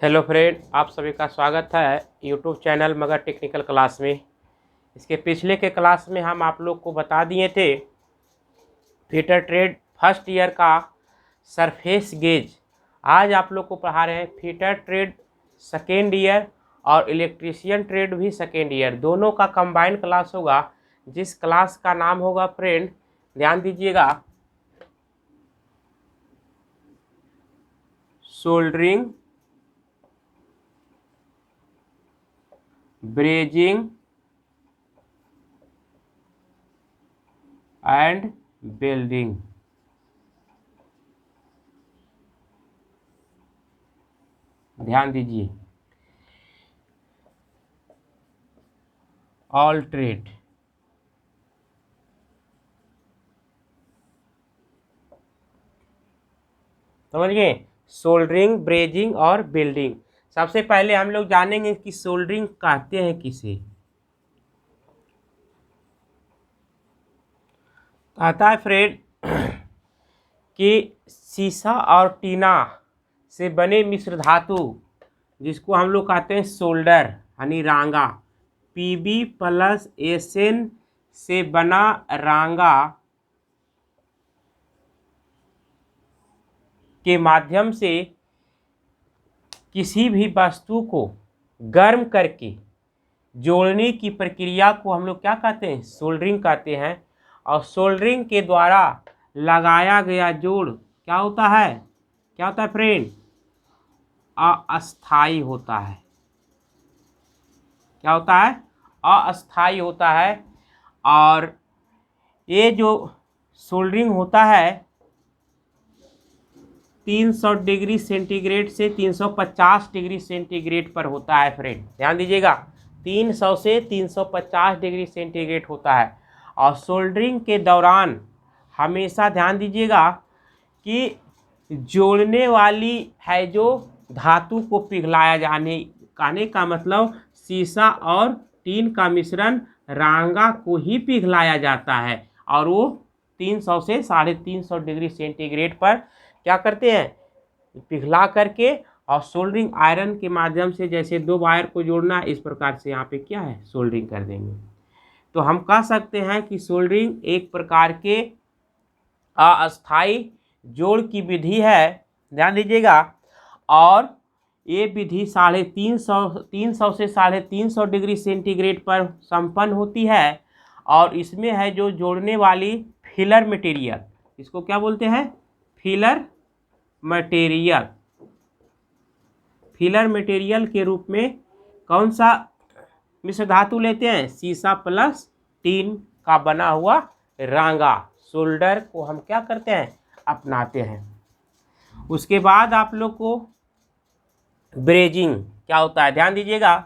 Hello friend, आप सभी का स्वागत है यूट्यूब चैनल मगर टेक्निकल क्लास में। इसके पिछले के क्लास में हम आप लोग को बता दिए थे फीटर ट्रेड फर्स्ट ईयर का सरफेस गेज। आज आप लोग को पढ़ा रहे हैं फीटर ट्रेड सेकेंड ईयर और इलेक्ट्रीशियन ट्रेड भी सेकेंड ईयर, दोनों का कंबाइंड क्लास होगा। जिस क्लास का नाम होगा फ्रेंड, ध्यान दीजिएगा, सोल्डरिंग, ब्रेजिंग एंड वेल्डिंग। ध्यान दीजिए, ऑल ट्रेड। समझ गए? सोल्डरिंग, ब्रेजिंग और वेल्डिंग। सबसे पहले हम लोग जानेंगे कि सोल्डरिंग कहते हैं किसे। कहता है फ्रेंड कि सीसा और टीना से बने मिश्र धातु, जिसको हम लोग कहते हैं सोल्डर यानी रांगा, पीबी प्लस एसएन से बना रांगा के माध्यम से किसी भी वस्तु को गर्म करके जोड़ने की प्रक्रिया को हम लोग क्या कहते हैं? सोल्डरिंग कहते हैं। और सोल्डरिंग के द्वारा लगाया गया जोड़ क्या होता है? क्या होता है फ्रेंड? अस्थाई होता है। क्या होता है? अस्थाई होता है। और ये जो सोल्डरिंग होता है 300 डिग्री सेंटीग्रेड से 350 डिग्री सेंटीग्रेड पर होता है फ्रेंड। ध्यान दीजिएगा, 300 से 350 डिग्री सेंटीग्रेड होता है। और सोल्डरिंग के दौरान हमेशा ध्यान दीजिएगा कि जोड़ने वाली है जो धातु को पिघलाया जाने, कहने का मतलब सीसा और टीन का मिश्रण रांगा को ही पिघलाया जाता है। और वो 300 से 350 डिग्री सेंटीग्रेड पर क्या करते हैं? पिघला करके, और सोल्डरिंग आयरन के माध्यम से जैसे दो वायर को जोड़ना, इस प्रकार से यहाँ पे क्या है? सोल्डरिंग कर देंगे। तो हम कह सकते हैं कि सोल्डरिंग एक प्रकार के अस्थाई जोड़ की विधि है। ध्यान दीजिएगा। और ये विधि 350 से 350 डिग्री सेंटीग्रेड पर संपन्न होती है। और इसमें है जो जोड़ने वाली फिलर मटेरियल, इसको क्या बोलते हैं? Filler material. फिलर मटेरियल के रूप में कौन सा मिश्र धातु लेते हैं? सीसा प्लस टीन का बना हुआ रांगा, सोल्डर को हम क्या करते हैं? अपनाते हैं। उसके बाद आप लोग को ब्रेजिंग क्या होता है? ध्यान दीजिएगा,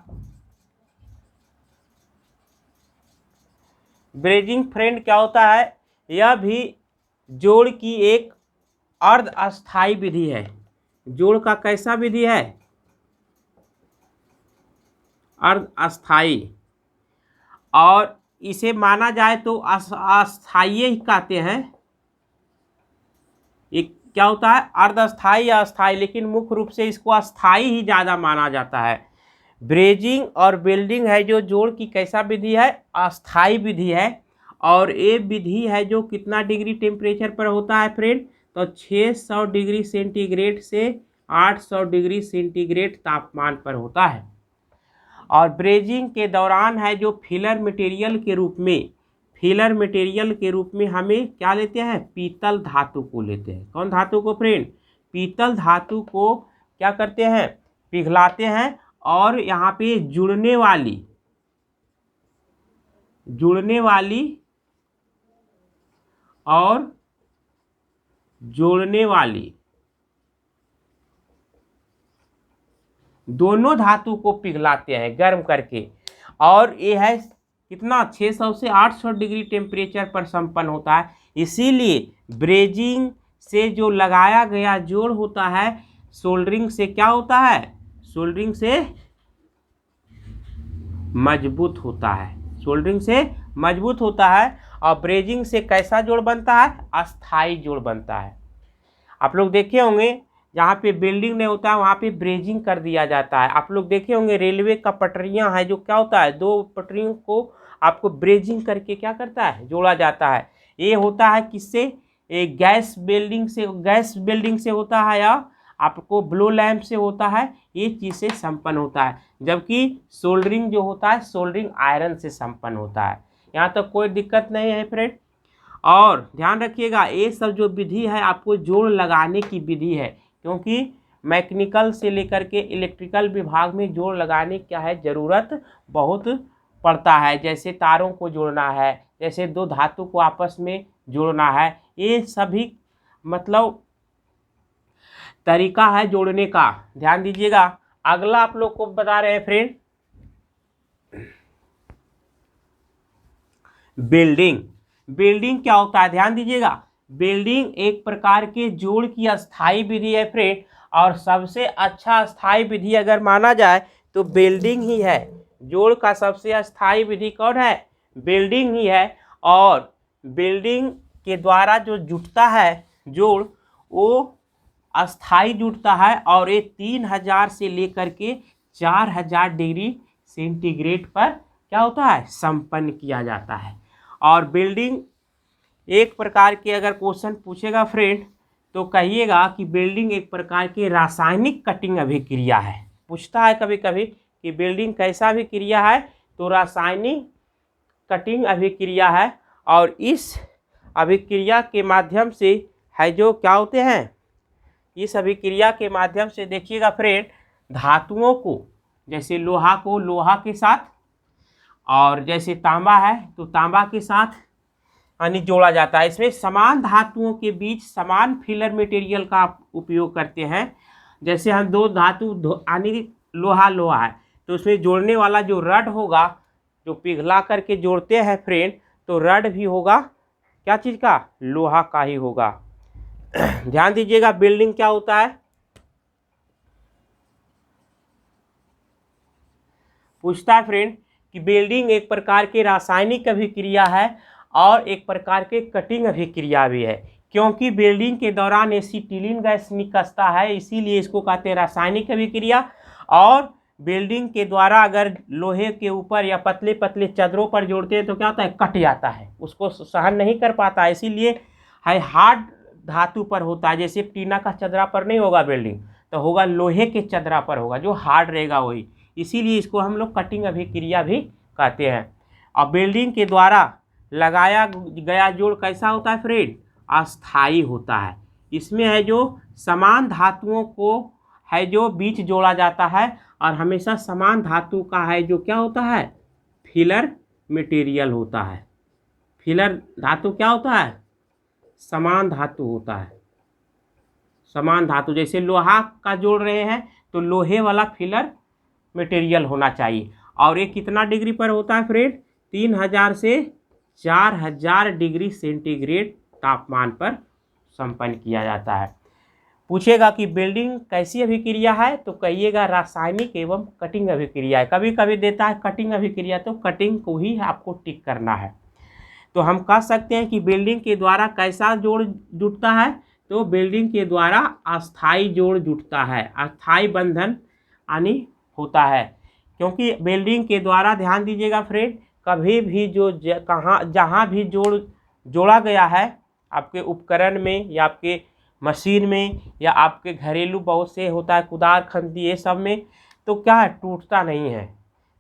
ब्रेजिंग फ्रेंड क्या होता है? यह भी जोड़ की एक अर्ध अस्थाई विधि है। जोड़ का कैसा विधि है? अर्ध अस्थाई। और इसे माना जाए तो अस्थाई ही कहते हैं। एक क्या होता है? अर्ध अस्थाई या अस्थाई, लेकिन मुख्य रूप से इसको अस्थाई ही ज़्यादा माना जाता है। ब्रेजिंग और वेल्डिंग है जो जोड़ की कैसा विधि है? अस्थाई विधि है। और ये विधि है जो कितना डिग्री टेम्परेचर पर होता है फ्रेंड? तो 600 डिग्री सेंटीग्रेड से 800 डिग्री सेंटीग्रेड तापमान पर होता है। और ब्रेजिंग के दौरान है जो फिलर मटेरियल के रूप में, फिलर मटेरियल के रूप में हमें क्या लेते हैं? पीतल धातु को लेते हैं। कौन धातु को फ्रेंड? पीतल धातु को क्या करते हैं? पिघलाते हैं। और यहाँ पे जुड़ने वाली और जोड़ने वाली दोनों धातु को पिघलाते हैं गर्म करके। और ये है कितना? 600 से 800 डिग्री टेम्परेचर पर संपन्न होता है। इसीलिए ब्रेजिंग से जो लगाया गया जोड़ होता है सोल्डरिंग से क्या होता है? सोल्डरिंग से मजबूत होता है। सोल्डरिंग से मजबूत होता है। और ब्रेजिंग से कैसा जोड़ बनता है? अस्थाई जोड़ बनता है। आप लोग देखे होंगे जहाँ पे बिल्डिंग नहीं होता है वहाँ पे ब्रेजिंग कर दिया जाता है। आप लोग देखे होंगे रेलवे का पटरियाँ है जो क्या होता है, दो पटरियों को आपको ब्रेजिंग करके क्या करता है, जोड़ा जाता है। ये होता है किससे, एक गैस वेल्डिंग से होता है या आपको ब्लो लैंप से होता है, ये चीज़ से संपन्न होता है। जबकि सोल्डरिंग जो होता है सोल्डरिंग आयरन से संपन्न होता है। यहाँ तक कोई दिक्कत नहीं है फ्रेंड। और ध्यान रखिएगा ये सब जो विधि है आपको जोड़ लगाने की विधि है, क्योंकि मैकेनिकल से लेकर के इलेक्ट्रिकल विभाग में जोड़ लगाने क्या है ज़रूरत बहुत पड़ता है। जैसे तारों को जोड़ना है, जैसे दो धातु को आपस में जोड़ना है, ये सभी मतलब तरीका है जोड़ने का। ध्यान दीजिएगा। अगला आप लोग को बता रहे हैं फ्रेंड, बिल्डिंग क्या होता है, ध्यान दीजिएगा। बिल्डिंग एक प्रकार के जोड़ की अस्थाई विधि है फ्रेंड, और सबसे अच्छा अस्थाई विधि अगर माना जाए तो बिल्डिंग ही है। जोड़ का सबसे अस्थाई विधि कौन है, बिल्डिंग ही है। और बिल्डिंग के द्वारा जो जुटता है जोड़ वो अस्थाई जुटता है, और ये 3000 से लेकर के 4000 डिग्री सेंटीग्रेड पर क्या होता है, संपन्न किया जाता है। और बिल्डिंग एक प्रकार के अगर क्वेश्चन पूछेगा फ्रेंड तो कहिएगा कि बिल्डिंग एक प्रकार की रासायनिक कटिंग अभिक्रिया है। पूछता है कभी कभी कि बिल्डिंग कैसा अभिक्रिया है, तो रासायनिक कटिंग अभिक्रिया है। और इस अभिक्रिया के माध्यम से है जो क्या होते हैं, इस अभिक्रिया के माध्यम से देखिएगा फ्रेंड, धातुओं को जैसे लोहा को लोहा के साथ, और जैसे तांबा है तो तांबा के साथ यानी जोड़ा जाता है। इसमें समान धातुओं के बीच समान फिलर मटेरियल का उपयोग करते हैं। जैसे हम दो धातु यानी लोहा है तो उसमें जोड़ने वाला जो रड होगा, जो पिघला करके जोड़ते हैं फ्रेंड, तो रड भी होगा क्या चीज़ का, लोहा का ही होगा। ध्यान दीजिएगा। बिल्डिंग क्या होता है, पूछता है फ्रेंड कि बिल्डिंग एक प्रकार की रासायनिक अभिक्रिया है और एक प्रकार के कटिंग अभिक्रिया भी है, क्योंकि बिल्डिंग के दौरान एसिटिलीन गैस निकलता है, इसीलिए इसको कहते हैं रासायनिक अभिक्रिया। और बिल्डिंग के द्वारा अगर लोहे के ऊपर या पतले पतले चदरों पर जोड़ते हैं तो क्या होता है, कट जाता है, उसको सहन नहीं कर पाता, इसीलिए है हार्ड धातु पर होता है। जैसे टीना का चदरा पर नहीं होगा बिल्डिंग, तो होगा लोहे के चदरा पर होगा, जो हार्ड रहेगा वही, इसीलिए इसको हम लोग कटिंग अभिक्रिया भी कहते हैं। और बिल्डिंग के द्वारा लगाया गया जोड़ कैसा होता है फ्रेंड, अस्थाई होता है। इसमें है जो समान धातुओं को है जो बीच जोड़ा जाता है, और हमेशा समान धातु का है जो क्या होता है, फिलर मटेरियल होता है। फिलर धातु क्या होता है, समान धातु होता है। समान धातु जैसे लोहा का जोड़ रहे हैं तो लोहे वाला फिलर मटेरियल होना चाहिए। और ये कितना डिग्री पर होता है फ्रेंड, 3000 से 4000 डिग्री सेंटीग्रेड तापमान पर संपन्न किया जाता है। पूछेगा कि बिल्डिंग कैसी अभिक्रिया है, तो कहिएगा रासायनिक एवं कटिंग अभिक्रिया है। कभी कभी देता है कटिंग अभिक्रिया, तो कटिंग को ही आपको टिक करना है। तो हम कह सकते हैं कि बिल्डिंग के द्वारा कैसा जोड़ जुटता है, तो बिल्डिंग के द्वारा अस्थाई जोड़ जुटता है, अस्थाई बंधन यानी होता है। क्योंकि बिल्डिंग के द्वारा ध्यान दीजिएगा फ्रेंड, कभी भी जो जहाँ भी जोड़ा गया है आपके उपकरण में या आपके मशीन में या आपके घरेलू बहुत से होता है कुदार खंती ये सब में, तो क्या है, टूटता नहीं है।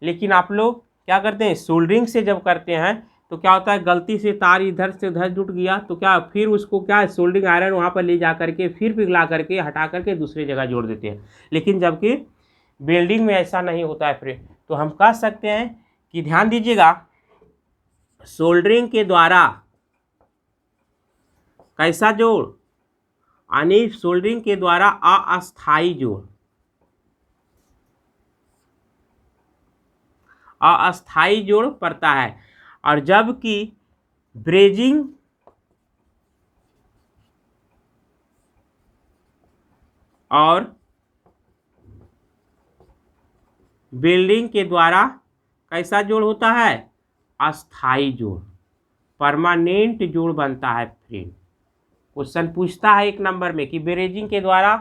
लेकिन आप लोग क्या करते हैं, सोल्डरिंग से जब करते हैं तो क्या होता है, गलती से तार इधर से उधर जुट गया तो क्या, फिर उसको क्या है, सोल्डरिंग आयरन वहाँ पर ले जा करके फिर पिघला करके हटा करके दूसरी जगह जोड़ देते हैं। लेकिन जबकि बिल्डिंग में ऐसा नहीं होता है फ्रेंड। तो हम कह सकते हैं कि ध्यान दीजिएगा, सोल्डरिंग के द्वारा कैसा जोड़, यानी सोल्डरिंग के द्वारा अस्थाई जोड़, अस्थाई जोड़ पड़ता है। और जबकि ब्रेजिंग और बिल्डिंग के द्वारा कैसा जोड़ होता है, अस्थाई जोड़, परमानेंट जोड़ बनता है फ्रेंड। क्वेश्चन पूछता है 1 नंबर में कि ब्रेजिंग के द्वारा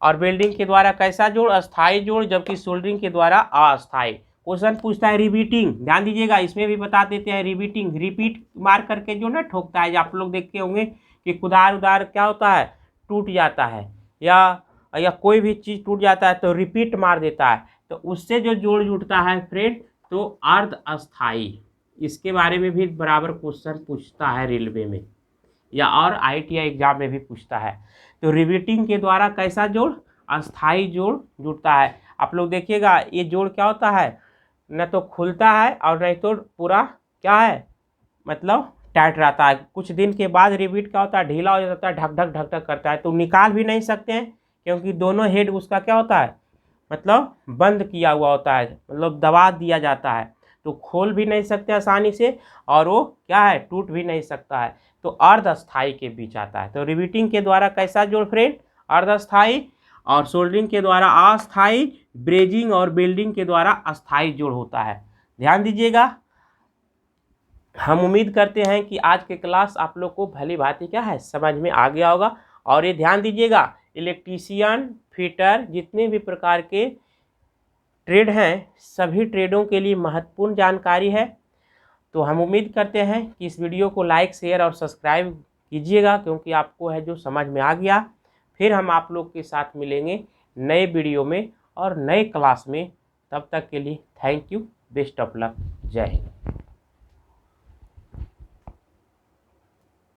और वेल्डिंग के द्वारा कैसा जोड़, अस्थाई जोड़, जबकि सोल्डरिंग के द्वारा अस्थाई। क्वेश्चन पूछता है रिपीटिंग, ध्यान दीजिएगा, इसमें भी बता देते हैं रिपीटिंग, रिपीट मार करके जो ना ठोकता है, आप लोग देखते होंगे कि कुदार उदार क्या होता है, टूट जाता है, या कोई भी चीज़ टूट जाता है तो रिपीट मार देता है, तो उससे जो जोड़ जुड़ता है फ्रेंड तो अर्ध अस्थाई। इसके बारे में भी बराबर क्वेश्चन पूछता है रेलवे में या और ITI एग्जाम में भी पूछता है। तो रिवेटिंग के द्वारा कैसा जोड़, अस्थाई जोड़ जुड़ता है। आप लोग देखिएगा ये जोड़ क्या होता है, न तो खुलता है और नहीं तो पूरा क्या है, मतलब टाइट रहता है। कुछ दिन के बाद रिवेट क्या होता है, ढीला हो जाता है, ढक ढक ढक ढक करता है, तो निकाल भी नहीं सकते हैं क्योंकि दोनों हेड उसका क्या होता है, मतलब बंद किया हुआ होता है, मतलब दबा दिया जाता है, तो खोल भी नहीं सकते आसानी से और वो क्या है, टूट भी नहीं सकता है, तो अर्धस्थाई के बीच आता है। तो रिवेटिंग के द्वारा कैसा जोड़ फ्रेंड, अर्धस्थाई, और सोल्डरिंग के द्वारा अस्थाई, ब्रेजिंग और वेल्डिंग के द्वारा अस्थाई जोड़ होता है। ध्यान दीजिएगा। हम उम्मीद करते हैं कि आज के क्लास आप लोग को भली भांति क्या है समझ में आ गया होगा। और ये ध्यान दीजिएगा, इलेक्ट्रीशियन, फिटर, जितने भी प्रकार के ट्रेड हैं सभी ट्रेडों के लिए महत्वपूर्ण जानकारी है। तो हम उम्मीद करते हैं कि इस वीडियो को लाइक, शेयर और सब्सक्राइब कीजिएगा, क्योंकि आपको है जो समझ में आ गया। फिर हम आप लोग के साथ मिलेंगे नए वीडियो में और नए क्लास में। तब तक के लिए thank you, best of luck, जय हिंद।